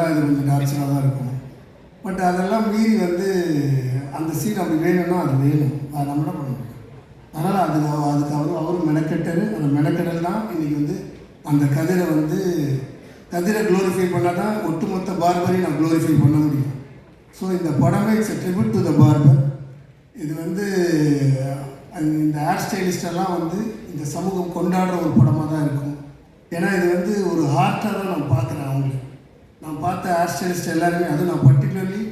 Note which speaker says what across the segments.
Speaker 1: எமோஷ்னலாக இது கொஞ்சம் டார்ச்சராக தான் இருக்கும். பட் அதெல்லாம் மீறி வந்து அந்த சீன் அப்படி வேணும்னா அது வேணும், அது நம்ம என்ன பண்ண முடியும். அதனால் அதுக்கு அவரும் மெனக்கெட்டார். அந்த மெனக்கெடல் தான் இன்றைக்கி வந்து அந்த கதிரை க்ளோரிஃபை பண்ணால் தான் ஒட்டுமொத்த பார்பரையும் நான் க்ளோரிஃபை பண்ண முடியும். ஸோ இந்த படமே it's a tribute to the barber. இது வந்து இந்த ஹேர் ஸ்டைலிஸ்டெல்லாம் வந்து இந்த சமூகம் கொண்டாடுற ஒரு படமாக தான் இருக்கும். ஏன்னா இது வந்து ஒரு ஹார்ட்டாக தான் நான் பார்க்குறேன். அவங்களுக்கு நான் பார்த்த ஹேர் ஸ்டைலிஸ்ட் எல்லாருமே, அதுவும் நான் பர்டிகுலர்லி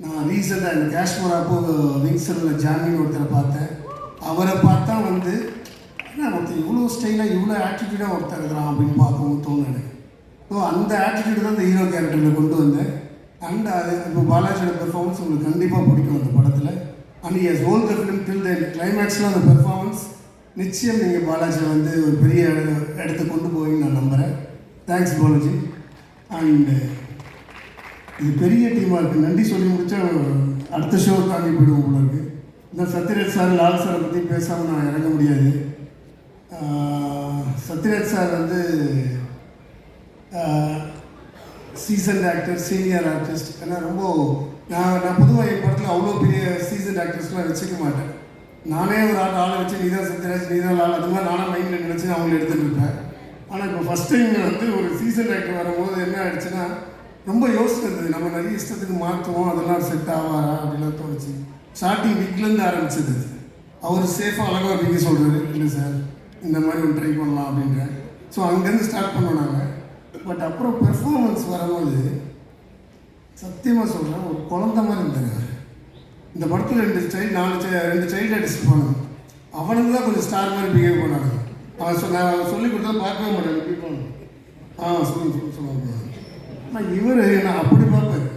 Speaker 1: நான் ரீசெண்டாக இந்த காஷ்மீர் அப்போ விங்ஸரில் ஜாமின்னு ஒருத்தரை பார்த்தேன். அவரை பார்த்தா வந்து ஏன்னா ஒருத்தர் இவ்வளோ ஸ்டைலாக இவ்வளோ ஆட்டிடியூடாக ஒருத்தர் இருக்கிறான் அப்படின்னு பார்க்கவும் தோணும் எனக்கு. ஸோ அந்த ஆட்டிடியூடு தான் இந்த ஹீரோ கேரக்டரில் கொண்டு வந்தேன். அண்ட் அது இப்போ பாலாஜியோட பெர்ஃபார்மன்ஸ் உங்களுக்கு கண்டிப்பாக பிடிக்கும் அந்த படத்தில். And he has whole the film till the கிளைமேக்ஸில் அந்த பெர்ஃபார்மன்ஸ் நிச்சயம் நீங்கள் பாலாஜியை வந்து ஒரு பெரிய இடத்துக்கு கொண்டு போய் நான் நம்புகிறேன். தேங்க்ஸ் பாலாஜி. அண்டு இது பெரிய டீமாக இருக்குது. நன்றி சொல்லி முடித்தா அடுத்த ஷோ தாண்டி போயிடுவோம் போல இருக்குது. இந்த சத்யராஜ் சார் லால் சாரை பற்றி பேசாமல் நான் இறங்க முடியாது. சத்யராஜ் சார் வந்து சீசன்ட் ஆக்டர், சீனியர் ஆர்டிஸ்ட். ஏன்னா ரொம்ப நான் பொதுவாக என் படத்தில் அவ்வளோ பெரிய சீசன்ட் ஆக்டர்ஸ்லாம் வச்சுக்க மாட்டேன். நானே ஒரு ஆளை வச்சு நீ தான் சத்யராஜ், நீ தான் லால், அது மாதிரி நானும் மைண்டில் நினச்சி அவங்கள எடுத்துகிட்டு இருப்பேன். ஆனால் இப்போ ஃபஸ்ட் டைம் வந்து ஒரு சீசன்ட் ஆக்டர் வரும்போது என்ன ஆகிடுச்சுன்னா ரொம்ப யோசிக்கிறது, நம்ம நிறைய இஷ்டத்துக்கு மாற்றுவோம், அதெல்லாம் செட் ஆவாரா அப்படிலாம் தோணுச்சு. ஸ்டார்டிங் வீக்லேருந்து ஆரம்பிச்சது. அவர் சேஃபாக அழகாக வீங்க சொல்கிறாரு, இல்லை சார் இந்த மாதிரி ஒன்று ட்ரை பண்ணலாம் அப்படின்ற. ஸோ அங்கேருந்து ஸ்டார்ட் பண்ணோம் நாங்கள். பட் அப்புறம் பெர்ஃபார்மன்ஸ் வரும்போது சத்தியமாக சொல்கிறேன், ஒரு குழந்த மாதிரி இருந்தாங்க. இந்த படத்தில் 2 சைல்டு ஆர்டிஸ்ட் போனாங்க. அவனுக்கு தான் கொஞ்சம் ஸ்டார் மாதிரி பிஹேவ் பண்ணாங்க. நான் சொல்லி கொடுத்தா பார்க்கவே மாட்டேன் பீப்பாங்க. சொல்லுவாங்க. ஆனால் இவர் நான் அப்படி பார்ப்பேன்,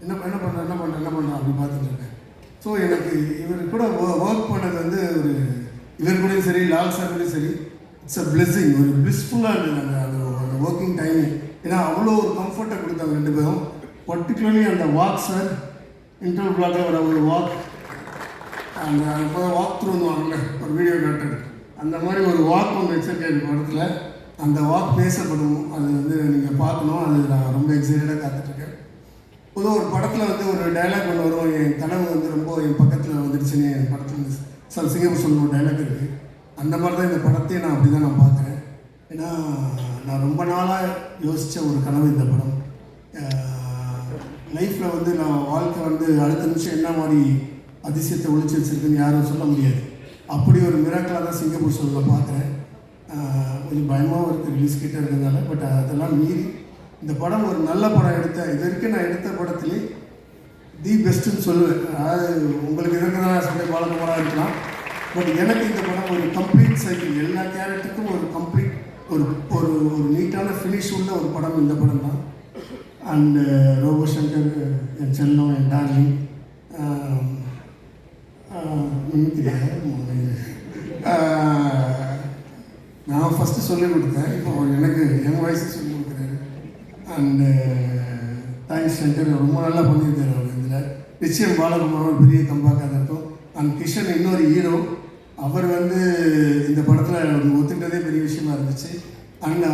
Speaker 1: என்ன பண்ணுறேன் அப்படி பார்த்துட்டு இருக்கேன். ஸோ எனக்கு இவர் கூட ஒர்க் பண்ணது வந்து ஒரு இவர் கூடயும் சரி, லால் சார் கூடயும் சரி, இட்ஸ் அ பிளெஸிங். ஒரு பிளிஸ்ஃபுல்லாக இருந்தது அந்த ஒர்க்கிங் டைமிங். ஏன்னா அவ்வளோ ஒரு கம்ஃபர்ட்டை கொடுத்தாங்க 2 பேரும். பர்டிகுலர்லி அந்த வாக் சார் இன்டர்வல் பிளாக்கில் வர ஒரு வாக், அந்த இப்போ வாக் த்ரூ வாங்கல ஒரு வீடியோ காட்டுறது, அந்த மாதிரி ஒரு வாக் ஒன்று வச்சிருக்கேன் படத்தில். அந்த வாக் பேசப்படும், அது வந்து நீங்கள் பார்க்கணும். அது நான் ரொம்ப எக்ஸைட்டடாக காத்துட்ருக்கேன். பொதுவாக ஒரு படத்தில் வந்து ஒரு டைலாக் ஒன்று வரும், என் கனவு வந்து ரொம்ப என் பக்கத்தில் வந்துடுச்சுன்னு என் படத்தில் சார் சிங்கப்பூர் சொல்லணும் ஒரு டைலாக் இருக்குது. அந்த மாதிரி தான் இந்த படத்தையும் நான் அப்படி தான் நான் பார்க்குறேன். ஏன்னா நான் ரொம்ப நாளாக யோசித்த ஒரு கனவு இந்த படம். லைஃப்பில் வந்து நான் வாழ்க்கை வந்து அடுத்த நிமிஷம் என்ன மாதிரி அதிசயத்தை ஒழிச்சு வச்சுருக்குன்னு யாரும் சொல்ல முடியாது. அப்படி ஒரு மிராக்கலாக தான் சிங்கப்பூர் சொல்ல பார்க்குறேன். கொஞ்சம் பயமாகவும் இருக்குது ரிலீஸ் கிட்டே இருக்கிறதுனால. பட் அதெல்லாம் மீறி இந்த படம் ஒரு நல்ல படம் எடுத்தேன். இது வரைக்கும் நான் எடுத்த படத்துலேயே தி பெஸ்ட்டுன்னு சொல்லுவேன். அதாவது உங்களுக்கு இருக்கிறதா சொல்லி பாலகுமாராக இருக்கலாம். பட் எனக்கு இந்த படம் ஒரு கம்ப்ளீட் சைக்கிள், எல்லா கேரக்டருக்கும் ஒரு கம்ப்ளீட் ஒரு ஒரு ஒரு நீட்டான ஃபினிஷ் உள்ள ஒரு படம் இந்த படம் தான். அண்டு ரோபோ சங்கர் என் செல்லம், என் டார்லிங், நான் ஃபஸ்ட்டு சொல்லிக் கொடுத்தேன், இப்போ எனக்கு என் வயசு சொல்லிக் கொடுக்குறாரு. அண்டு தேங்க்ஸ் சங்கர், ரொம்ப நல்லா பண்ணியிருக்காரு அவர். இதில் நிச்சயம் பாலகுமாரோட பெரிய கம்பேக்காக இருக்கும். அண்ட் கிஷன் இன்னொரு ஹீரோ, அவர் வந்து இந்த படத்தில் ஒத்துக்கிட்டதே பெரிய விஷயமா இருந்துச்சு. அண்ட்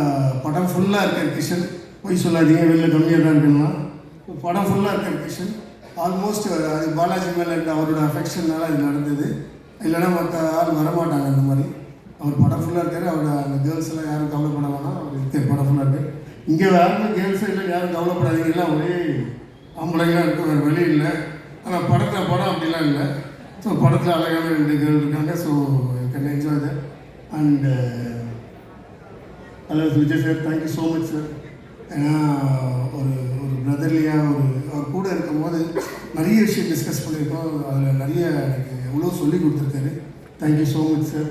Speaker 1: படம் ஃபுல்லாக இருக்கார் கிஷன். போய் சொல்லாதீங்க, வெளில கம்மியாக தான் இருக்குன்னா. படம் ஃபுல்லாக இருக்கார் கிஷன். ஆல்மோஸ்ட் அது பாலாஜி மேலே இருந்த அவரோட அஃபெக்ஷன்னால அது நடந்தது. இல்லைன்னா மற்ற ஆள் வரமாட்டாங்க அந்த மாதிரி. அவர் படம் ஃபுல்லாக இருக்கார். அவரோட அந்த கேர்ள்ஸ் எல்லாம் யாரும் கவலைப்பட வேணாம், அவர் இருக்கார் படம் ஃபுல்லாக இருக்கார். இங்கே யாருமே கேர்ள்ஸே இல்லை, யாரும் கவலைப்படாதீங்க, எல்லாம் ஒரே ஆம்பளைங்களாக இருக்கும், வேறு வழி இல்லை. ஆனால் படம் அப்படிலாம் இல்லை. ஸோ படத்தில் அழகான 2 கேர்ள் இருக்காங்க. So can enjoy that. And hello Vijay sir, thank you so much sir. ஏன்னா ஒரு பிரதர்லியாக அவர் கூட இருக்கும்போது நிறைய விஷயம் டிஸ்கஸ் பண்ணியிருக்கோம். அதில் நிறைய எனக்கு எவ்வளோ சொல்லி கொடுத்துருக்காரு. Thank you so much sir.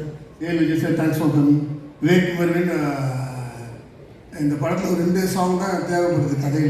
Speaker 1: Vijay sir, thanks for coming. Vivek Kumaran இந்த படத்தில் ஒரு 2 சாங் தான் தேவைப்படுது கதை.